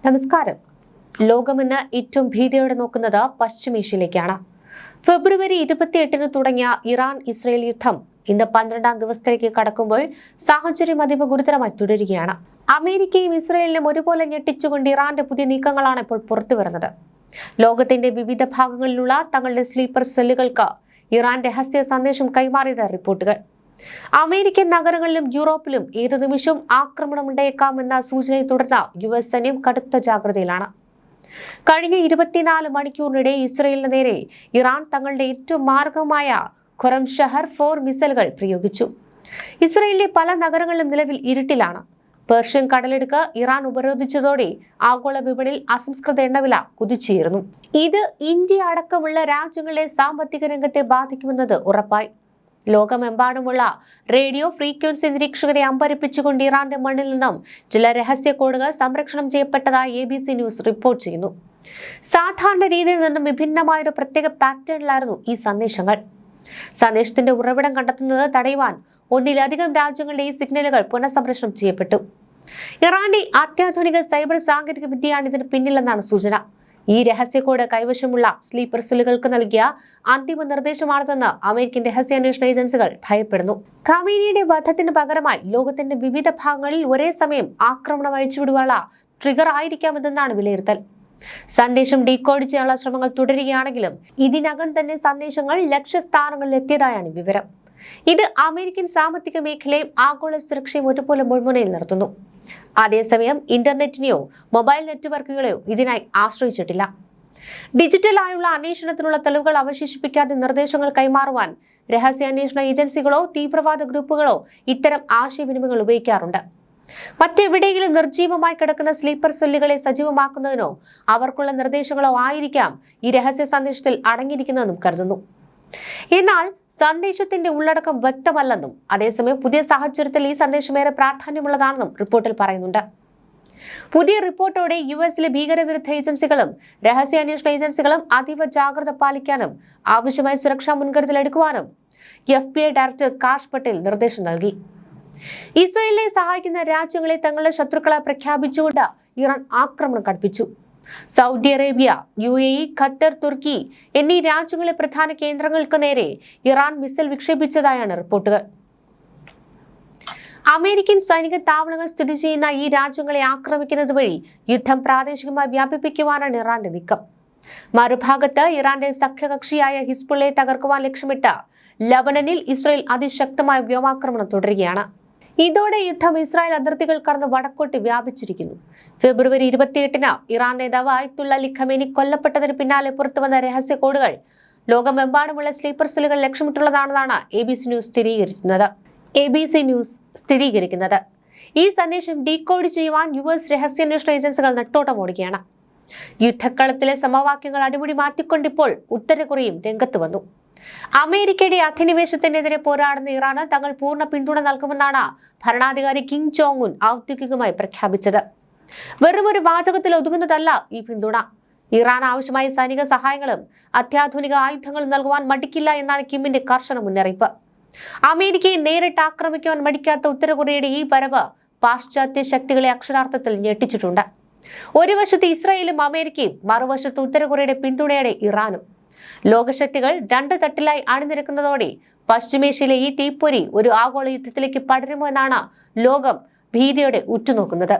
നമസ്കാരം. ലോകമെന്ന് ഏറ്റവും ഭീതിയോടെ നോക്കുന്നത് പശ്ചിമേഷ്യയിലേക്കാണ്. ഫെബ്രുവരി 28 തുടങ്ങിയ ഇറാൻ ഇസ്രയേൽ യുദ്ധം ഇന്ന് 12ാം ദിവസത്തിലേക്ക് കടക്കുമ്പോൾ സാഹചര്യം അതീവ ഗുരുതരമായി തുടരുകയാണ്. അമേരിക്കയും ഇസ്രയേലിനും ഒരുപോലെ ഞെട്ടിച്ചുകൊണ്ട് ഇറാന്റെ പുതിയ നീക്കങ്ങളാണ് ഇപ്പോൾ പുറത്തുവരുന്നത്. ലോകത്തിന്റെ വിവിധ ഭാഗങ്ങളിലുള്ള തങ്ങളുടെ സ്ലീപ്പർ സെല്ലുകൾക്ക് ഇറാൻ രഹസ്യ സന്ദേശം കൈമാറിയ റിപ്പോർട്ടുകൾ. അമേരിക്കൻ നഗരങ്ങളിലും യൂറോപ്പിലും ഏതു നിമിഷവും ആക്രമണമുണ്ടായേക്കാമെന്ന സൂചനയെ തുടർന്ന് US സൈന്യം കടുത്ത ജാഗ്രതയിലാണ്. കഴിഞ്ഞ 24 മണിക്കൂറിനിടെ ഇസ്രയേലിന് നേരെ ഇറാൻ തങ്ങളുടെ ഏറ്റവും മാരകമായ ഖുറം ഷഹർ 4 മിസൈലുകൾ പ്രയോഗിച്ചു. ഇസ്രയേലിലെ പല നഗരങ്ങളിലും നിലവിൽ ഇരുട്ടിലാണ്. പേർഷ്യൻ കടലിടുക്ക് ഇറാൻ ഉപരോധിച്ചതോടെ ആഗോള വിപണിയിൽ അസംസ്കൃത എണ്ണവില കുതിച്ചുയർന്നു. ഇത് ഇന്ത്യ അടക്കമുള്ള രാജ്യങ്ങളിലെ സാമ്പത്തിക രംഗത്തെ ബാധിക്കുമെന്നത് ഉറപ്പായി. ലോകമെമ്പാടുമുള്ള റേഡിയോ ഫ്രീക്വൻസി നിരീക്ഷകരെ അമ്പരപ്പിച്ചുകൊണ്ട് ഇറാന്റെ മണ്ണിൽ നിന്നും ചില രഹസ്യ കോഡുകൾ സംരക്ഷണം ചെയ്യപ്പെട്ടതായി ABC ന്യൂസ് റിപ്പോർട്ട് ചെയ്യുന്നു. സാധാരണ രീതിയിൽ നിന്നും വിഭിന്നമായൊരു പ്രത്യേക പാറ്റേണിലായിരുന്നു ഈ സന്ദേശങ്ങൾ. സന്ദേശത്തിന്റെ ഉറവിടം കണ്ടെത്തുന്നത് തടയുവാൻ ഒന്നിലധികം രാജ്യങ്ങളുടെ ഈ സിഗ്നലുകൾ പുനഃസംപ്രേഷണം ചെയ്യപ്പെട്ടു. ഇറാന്റെ അത്യാധുനിക സൈബർ സാങ്കേതിക വിദ്യയാണ് ഇതിന് പിന്നിലെന്നാണ് സൂചന. ഈ രഹസ്യ കോഡ് കൈവശമുള്ള സ്ലീപ്പർ സെല്ലുകൾക്ക് നൽകിയ അന്തിമ നിർദ്ദേശമാണെന്ന് അമേരിക്കൻ രഹസ്യാന്വേഷണ ഏജൻസികൾ ഭയപ്പെടുന്നു. ഖമേനിയുടെ വധത്തിന് പകരമായി ലോകത്തിന്റെ വിവിധ ഭാഗങ്ങളിൽ ഒരേ സമയം ആക്രമണം അഴിച്ചുവിടുവാനുള്ള ട്രിഗർ ആയിരിക്കാമെന്നാണ് വിലയിരുത്തൽ. സന്ദേശം ഡീകോഡ് ചെയ്യാനുള്ള ശ്രമങ്ങൾ തുടരുകയാണെങ്കിലും ഇതിനകം തന്നെ സന്ദേശങ്ങൾ ലക്ഷ്യസ്ഥാനങ്ങളിൽ എത്തിയതായാണ് വിവരം. ഇത് അമേരിക്കൻ സാമ്പത്തിക മേഖലയും ആഗോള സുരക്ഷയും ഒരുപോലെ മുൾമുനയിൽ നിർത്തുന്നു. അതേസമയം ഇന്റർനെറ്റിനെയോ മൊബൈൽ നെറ്റ്വർക്കുകളെയോ ഇതിനായി ആശ്രയിച്ചിട്ടില്ല. ഡിജിറ്റലായുള്ള അന്വേഷണത്തിനുള്ള തെളിവുകൾ അവശേഷിപ്പിക്കാതെ നിർദ്ദേശങ്ങൾ കൈമാറുവാൻ രഹസ്യാന്വേഷണ ഏജൻസികളോ തീവ്രവാദ ഗ്രൂപ്പുകളോ ഇത്തരം ആശയവിനിമയങ്ങൾ ഉപയോഗിക്കാറുണ്ട്. മറ്റെവിടെയെങ്കിലും നിർജീവമായി കിടക്കുന്ന സ്ലീപ്പർ സെല്ലുകളെ സജീവമാക്കുന്നതിനോ അവർക്കുള്ള നിർദ്ദേശങ്ങളോ ആയിരിക്കാം ഈ രഹസ്യ സന്ദേശത്തിൽ അടങ്ങിയിരിക്കുന്നതെന്നും കരുതുന്നു. എന്നാൽ സന്ദേശത്തിന്റെ ഉള്ളടക്കം വ്യക്തമല്ലെന്നും അതേസമയം പുതിയ സാഹചര്യത്തിൽ ഈ സന്ദേശം ഏറെ പ്രാധാന്യമുള്ളതാണെന്നും റിപ്പോർട്ടിൽ പറയുന്നുണ്ട്. പുതിയ റിപ്പോർട്ടോടെ US ഭീകരവിരുദ്ധ ഏജൻസികളും രഹസ്യാന്വേഷണ ഏജൻസികളും അതീവ ജാഗ്രത പാലിക്കാനും ആവശ്യമായ സുരക്ഷാ മുൻകരുതൽ എടുക്കുവാനും FBI ഡയറക്ടർ കാഷ് പട്ടേൽ നിർദ്ദേശം നൽകി. ഇസ്രയേലിനെ സഹായിക്കുന്ന രാജ്യങ്ങളെ തങ്ങളുടെ ശത്രുക്കളെ പ്രഖ്യാപിച്ചുകൊണ്ട് ഇറാൻ ആക്രമണം കടുപ്പിച്ചു. സൗദി അറേബ്യ, UAE, ഖത്തർ, തുർക്കി എന്നീ രാജ്യങ്ങളിലെ പ്രധാന കേന്ദ്രങ്ങൾക്ക് നേരെ ഇറാൻ മിസൈൽ വിക്ഷേപിച്ചതായാണ് റിപ്പോർട്ടുകൾ. അമേരിക്കൻ സൈനിക താവളങ്ങൾ സ്ഥിതി ചെയ്യുന്ന ഈ രാജ്യങ്ങളെ ആക്രമിക്കുന്നത് വഴി യുദ്ധം പ്രാദേശികമായി വ്യാപിപ്പിക്കുവാനാണ് ഇറാന്റെ നീക്കം. മറുഭാഗത്ത് ഇറാന്റെ സഖ്യകക്ഷിയായ ഹിസ്ബുള്ളയെ തകർക്കുവാൻ ലക്ഷ്യമിട്ട് ലബനനിൽ ഇസ്രായേൽ അതിശക്തമായ വ്യോമാക്രമണം തുടരുകയാണ്. ഇതോടെ യുദ്ധം ഇസ്രായേൽ അതിർത്തികൾ കടന്ന് വടക്കോട്ട് വ്യാപിച്ചിരിക്കുന്നു. ഫെബ്രുവരി 28 ഇറാൻ നേതാവ് ആയത്തുള്ള അലി ഖമേനി കൊല്ലപ്പെട്ടതിന് പിന്നാലെ പുറത്തുവന്ന രഹസ്യ കോഡുകൾ ലോകമെമ്പാടുമുള്ള സ്ലീപ്പർ സെല്ലുകൾ ലക്ഷ്യമിട്ടുള്ളതാണെന്നാണ് ABC ന്യൂസ് സ്ഥിരീകരിക്കുന്നത്. ഈ സന്ദേശം ഡീകോഡ് ചെയ്യുവാൻ US രഹസ്യാന്വേഷണ ഏജൻസികൾ നെട്ടോട്ടമോടുകയാണ്. യുദ്ധക്കളത്തിലെ സമവാക്യങ്ങൾ അടിമുടി മാറ്റിക്കൊണ്ടിപ്പോൾ ഉത്തര കൊറിയയും രംഗത്ത് വന്നു. അമേരിക്കയുടെ അധിനിവേശത്തിനെതിരെ പോരാടുന്ന ഇറാന് തങ്ങൾ പൂർണ്ണ പിന്തുണ നൽകുമെന്നാണ് ഭരണാധികാരി കിം ജോങ് ഉൻ ഔദ്യോഗികമായി പ്രഖ്യാപിച്ചത്. വെറുമൊരു വാചകത്തിൽ ഒതുങ്ങുന്നതല്ല ഈ പിന്തുണ. ഇറാൻ ആവശ്യമായ സൈനിക സഹായങ്ങളും അത്യാധുനിക ആയുധങ്ങളും നൽകുവാൻ മടിക്കില്ല എന്നാണ് കിമ്മിന്റെ കർശന മുന്നറിയിപ്പ്. അമേരിക്കയെ നേരിട്ട് ആക്രമിക്കുവാൻ മടിക്കാത്ത ഉത്തര കൊറിയയുടെ ഈ വരവ് പാശ്ചാത്യ ശക്തികളെ അക്ഷരാർത്ഥത്തിൽ ഞെട്ടിച്ചിട്ടുണ്ട്. ഒരു വശത്ത് ഇസ്രായേലും അമേരിക്കയും, മറുവശത്ത് ഉത്തര കൊറിയയുടെ പിന്തുണയോടെ ഇറാനും. ലോകശക്തികൾ രണ്ട് തട്ടിലായി അണിനിരക്കുന്നതോടെ പശ്ചിമേഷ്യയിലെ ഈ തീപ്പൊരി ഒരു ആഗോള യുദ്ധത്തിലേക്ക് പടരുമോ എന്നാണ് ലോകം ഭീതിയോടെ ഉറ്റുനോക്കുന്നത്.